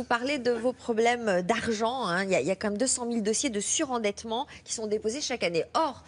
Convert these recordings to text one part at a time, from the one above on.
vous parler de vos problèmes d'argent. Hein. Il y a quand même 200 000 dossiers de surendettement qui sont déposés chaque année. Or,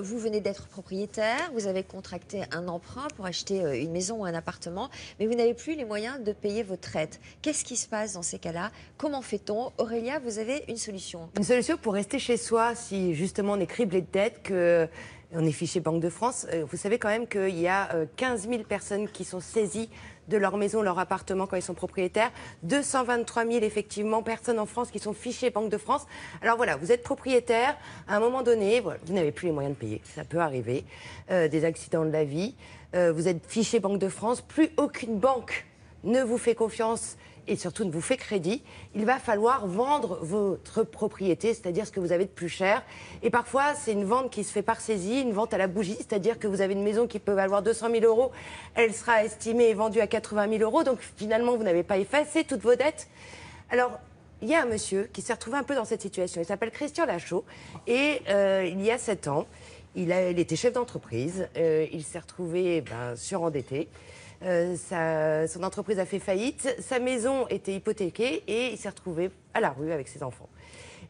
vous venez d'être propriétaire, vous avez contracté un emprunt pour acheter une maison ou un appartement, mais vous n'avez plus les moyens de payer votre traite. Qu'est-ce qui se passe dans ces cas-là? Comment fait-on? Aurélia, vous avez une solution. Une solution pour rester chez soi si justement on est criblé de dettes, que on est fiché Banque de France. Vous savez quand même qu'il y a 15 000 personnes qui sont saisies de leur maison, leur appartement quand ils sont propriétaires. 223 000 effectivement personnes en France qui sont fichées Banque de France. Alors voilà, vous êtes propriétaire, à un moment donné, voilà, vous n'avez plus les moyens de payer, ça peut arriver, des accidents de la vie, vous êtes fiché Banque de France, plus aucune banque ne vous fait confiance et surtout ne vous fait crédit, il va falloir vendre votre propriété, c'est-à-dire ce que vous avez de plus cher. Et parfois, c'est une vente qui se fait par saisie, une vente à la bougie, c'est-à-dire que vous avez une maison qui peut valoir 200 000 euros, elle sera estimée et vendue à 80 000 euros, donc finalement, vous n'avez pas effacé toutes vos dettes. Alors, il y a un monsieur qui s'est retrouvé un peu dans cette situation, il s'appelle Christian Lachaud, et il y a 7 ans, il était chef d'entreprise, il s'est retrouvé surendetté. Son entreprise a fait faillite, sa maison était hypothéquée et il s'est retrouvé à la rue avec ses enfants.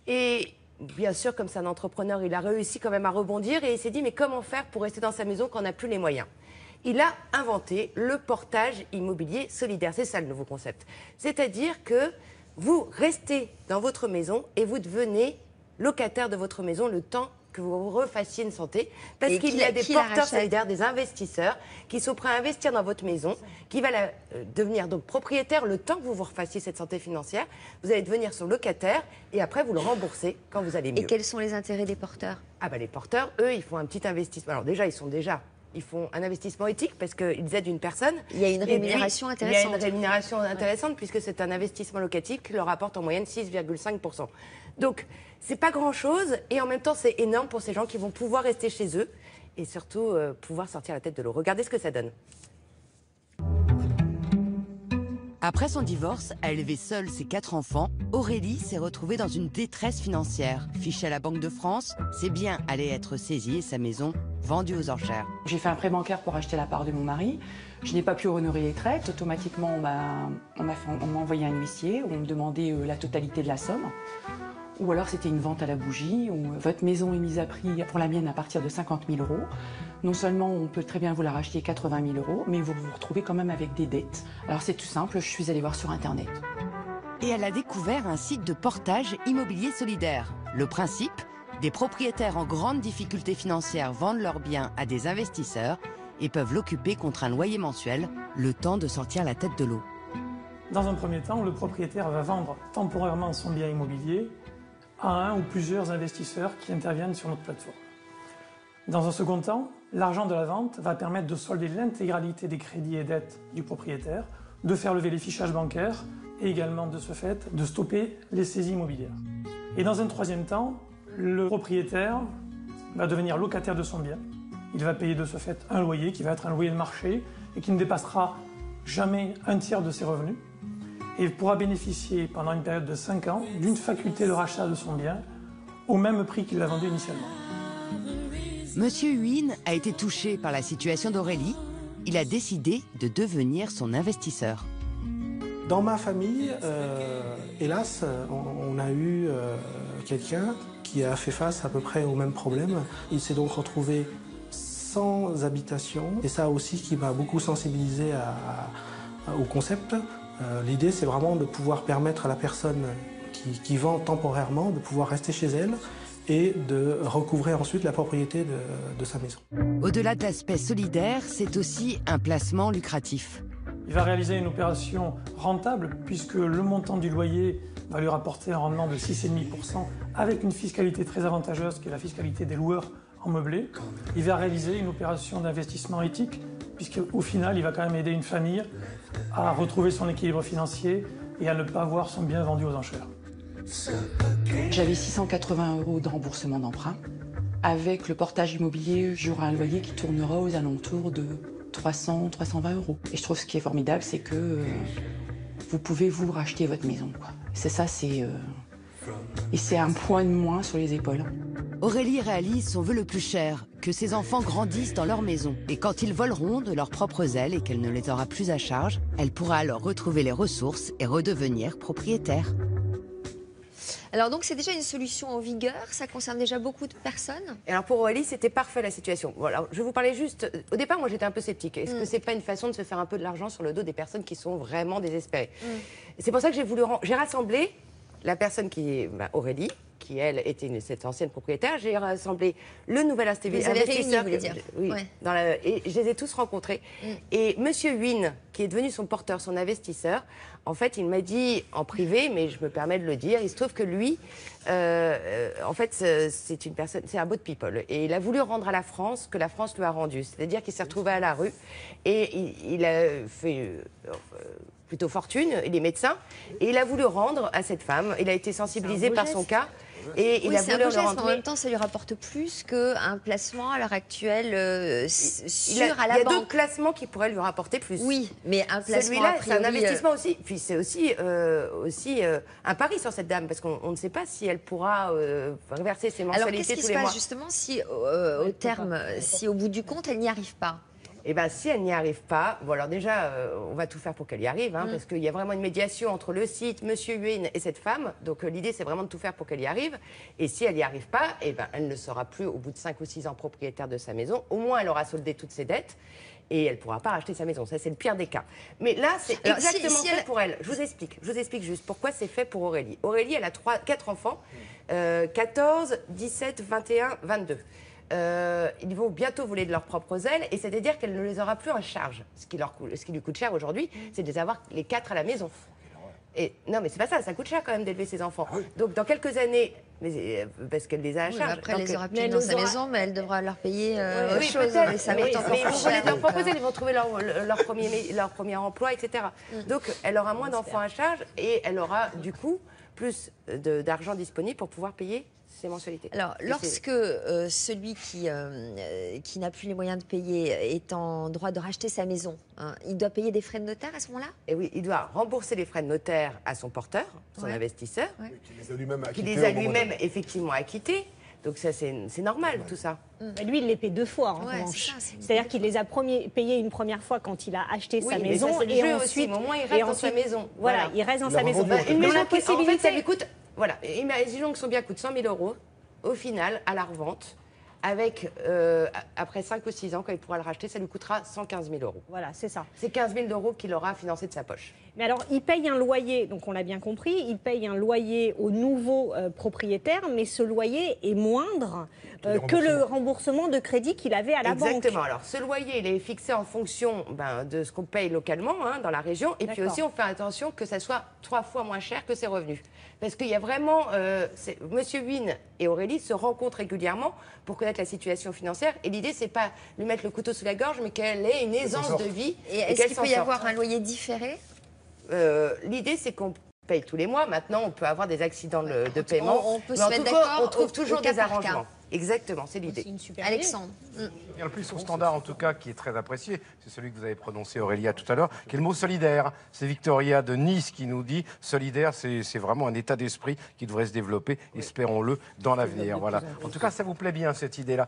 Et bien sûr, comme c'est un entrepreneur, il a réussi quand même à rebondir et il s'est dit mais comment faire pour rester dans sa maison quand on n'a plus les moyens? Il a inventé le portage immobilier solidaire, c'est ça le nouveau concept. C'est-à-dire que vous restez dans votre maison et vous devenez locataire de votre maison le temps que vous refassiez une santé, parce qu'il y a des porteurs solidaires, des investisseurs qui sont prêts à investir dans votre maison, qui va devenir donc propriétaire le temps que vous vous refassiez cette santé financière. Vous allez devenir son locataire et après vous le remboursez quand vous allez mieux. Et quels sont les intérêts des porteurs? Les porteurs, eux, ils font un petit investissement. Alors déjà, ils font un investissement éthique parce qu'ils aident une personne. Il y a une rémunération intéressante. Il y a une rémunération intéressante puisque c'est un investissement locatif qui leur apporte en moyenne 6,5%. Donc, c'est pas grand-chose et en même temps, c'est énorme pour ces gens qui vont pouvoir rester chez eux et surtout pouvoir sortir la tête de l'eau. Regardez ce que ça donne. Après son divorce, à élever seule ses 4 enfants, Aurélie s'est retrouvée dans une détresse financière. Fichée à la Banque de France, ses biens allaient être saisis et sa maison vendue aux enchères. J'ai fait un prêt bancaire pour acheter la part de mon mari. Je n'ai pas pu honorer les traites. Automatiquement, on m'a envoyé un huissier. On me demandait la totalité de la somme. Ou alors c'était une vente à la bougie, où votre maison est mise à prix pour la mienne à partir de 50 000 euros. Non seulement on peut très bien vous la racheter 80 000 euros, mais vous vous retrouvez quand même avec des dettes. Alors c'est tout simple, je suis allée voir sur Internet. Et elle a découvert un site de portage immobilier solidaire. Le principe, des propriétaires en grande difficulté financière vendent leurs biens à des investisseurs et peuvent l'occuper contre un loyer mensuel, le temps de sortir la tête de l'eau. Dans un premier temps, le propriétaire va vendre temporairement son bien immobilier à un ou plusieurs investisseurs qui interviennent sur notre plateforme. Dans un second temps, l'argent de la vente va permettre de solder l'intégralité des crédits et dettes du propriétaire, de faire lever les fichages bancaires et également de ce fait de stopper les saisies immobilières. Et dans un troisième temps, le propriétaire va devenir locataire de son bien. Il va payer de ce fait un loyer qui va être un loyer de marché et qui ne dépassera jamais un tiers de ses revenus. Et pourra bénéficier pendant une période de 5 ans d'une faculté de rachat de son bien au même prix qu'il l'a vendu initialement. Monsieur Huyn a été touché par la situation d'Aurélie. Il a décidé de devenir son investisseur. Dans ma famille, hélas, on a eu quelqu'un qui a fait face à peu près au même problème. Il s'est donc retrouvé sans habitation et ça aussi qui m'a beaucoup sensibilisé au concept. L'idée, c'est vraiment de pouvoir permettre à la personne qui vend temporairement de pouvoir rester chez elle et de recouvrer ensuite la propriété de sa maison. Au-delà de l'aspect solidaire, c'est aussi un placement lucratif. Il va réaliser une opération rentable puisque le montant du loyer va lui rapporter un rendement de 6,5% avec une fiscalité très avantageuse qui est la fiscalité des loueurs en meublé. Il va réaliser une opération d'investissement éthique puisqu'au final, il va quand même aider une famille à retrouver son équilibre financier et à ne pas voir son bien vendu aux enchères. J'avais 680 euros de remboursement d'emprunt. Avec le portage immobilier, j'aurai un loyer qui tournera aux alentours de 300, 320 euros. Et je trouve ce qui est formidable, c'est que vous pouvez vous racheter votre maison, quoi. C'est ça, et c'est un poids de moins sur les épaules. Aurélie réalise son vœu le plus cher, que ses enfants grandissent dans leur maison. Et quand ils voleront de leurs propres ailes et qu'elle ne les aura plus à charge, elle pourra alors retrouver les ressources et redevenir propriétaire. Alors donc c'est déjà une solution en vigueur, ça concerne déjà beaucoup de personnes. Et alors pour Aurélie, c'était parfait la situation. Voilà, je vais vous parler juste. Au départ, moi j'étais un peu sceptique. Est-ce que c'est pas une façon de se faire un peu de l'argent sur le dos des personnes qui sont vraiment désespérées? C'est pour ça que j'ai rassemblé la personne qui est Aurélie, qui elle était cette ancienne propriétaire. J'ai rassemblé le nouvel investisseur. Vous avez réuni, vous voulez dire. Oui. Ouais. Et je les ai tous rencontrés. Et Monsieur Huynh, qui est devenu son porteur, son investisseur, en fait, il m'a dit en privé, mais je me permets de le dire, il se trouve que lui, en fait, c'est une personne, c'est un boat people. Et il a voulu rendre à la France ce que la France lui a rendu. C'est-à-dire qu'il s'est retrouvé à la rue et il a fait plutôt fortune, il est médecin, et il a voulu rendre à cette femme. Il a été sensibilisé par son cas. Et il a voulu le rendre. En même temps, ça lui rapporte plus qu'un placement à l'heure actuelle sûr à la banque. Il y a banque. d'autres placements qui pourraient lui rapporter plus. Oui, mais un placement celui-là, c'est un investissement aussi. Puis c'est aussi un pari sur cette dame, parce qu'on ne sait pas si elle pourra reverser ses mensualités tous les mois. Alors qu'est-ce qui se passe justement si au terme, si au bout du compte, elle n'y arrive pas? Eh bien, si elle n'y arrive pas, bon alors déjà, on va tout faire pour qu'elle y arrive, parce qu'il y a vraiment une médiation entre le site, Monsieur Huynh et cette femme. Donc l'idée, c'est vraiment de tout faire pour qu'elle y arrive. Et si elle n'y arrive pas, eh ben, elle ne sera plus, au bout de 5 ou 6 ans, propriétaire de sa maison. Au moins, elle aura soldé toutes ses dettes. Et elle ne pourra pas racheter sa maison. Ça, c'est le pire des cas. Mais là, c'est exactement fait pour elle. Je vous explique juste pourquoi c'est fait pour Aurélie. Aurélie, elle a 4 enfants, 14, 17, 21, 22. Ils vont bientôt voler de leurs propres ailes, et c'est-à-dire qu'elle ne les aura plus en charge. Ce qui lui coûte cher aujourd'hui, c'est de les avoir les 4 à la maison. Et non, mais c'est pas ça, ça coûte cher quand même d'élever ses enfants. Donc dans quelques années, parce qu'elle les a à charge. Après, elle les aura plus dans sa maison, mais elle devra leur payer autre chose. Mais ça coûte encore ils plus vont cher. leur proposer, ils vont trouver leur premier emploi, etc. Donc elle aura moins d'enfants à charge, et elle aura du coup plus d'argent disponible pour pouvoir payer ses mensualités. Alors, lorsque celui qui n'a plus les moyens de payer est en droit de racheter sa maison, il doit payer des frais de notaire à ce moment-là? Et oui, il doit rembourser les frais de notaire à son porteur, son investisseur, qui les a lui-même effectivement acquittés. Donc ça, c'est normal, tout ça. Lui, il les paie 2 fois, en revanche. C'est-à-dire qu'il les a payés une première fois quand il a acheté sa maison. Et ensuite, au moins, il reste dans sa maison. Voilà, il reste dans sa maison. Une maison qui, en fait, ça lui coûte... Voilà, imaginons que son bien coûte 100 000 €. Au final, à la revente, après 5 ou 6 ans, quand il pourra le racheter, ça lui coûtera 115 000 €. Voilà, c'est ça. C'est 15 000 € qu'il aura financé de sa poche. Mais alors, il paye un loyer, donc on l'a bien compris, il paye un loyer au nouveau propriétaire, mais ce loyer est moindre que le remboursement de crédit qu'il avait à la banque. Exactement. Alors, ce loyer, il est fixé en fonction de ce qu'on paye localement dans la région. Et puis aussi, on fait attention que ça soit 3 fois moins cher que ses revenus. Parce qu'il y a vraiment... Monsieur Huynh et Aurélie se rencontrent régulièrement pour connaître la situation financière. Et l'idée, c'est pas lui mettre le couteau sous la gorge, mais qu'elle ait une aisance de vie. Et est-ce qu'il peut y avoir un loyer différé? L'idée, c'est qu'on paye tous les mois. Maintenant, on peut avoir des accidents de paiement. On peut se mettre d'accord. On trouve toujours des arrangements. Exactement, c'est l'idée. Alexandre. Et en plus, au standard, en tout cas, qui est très apprécié, c'est celui que vous avez prononcé, Aurélia, tout à l'heure, qui est le mot solidaire. C'est Victoria de Nice qui nous dit solidaire, c'est vraiment un état d'esprit qui devrait se développer, espérons-le, dans l'avenir. Voilà. En tout cas, ça vous plaît bien, cette idée-là.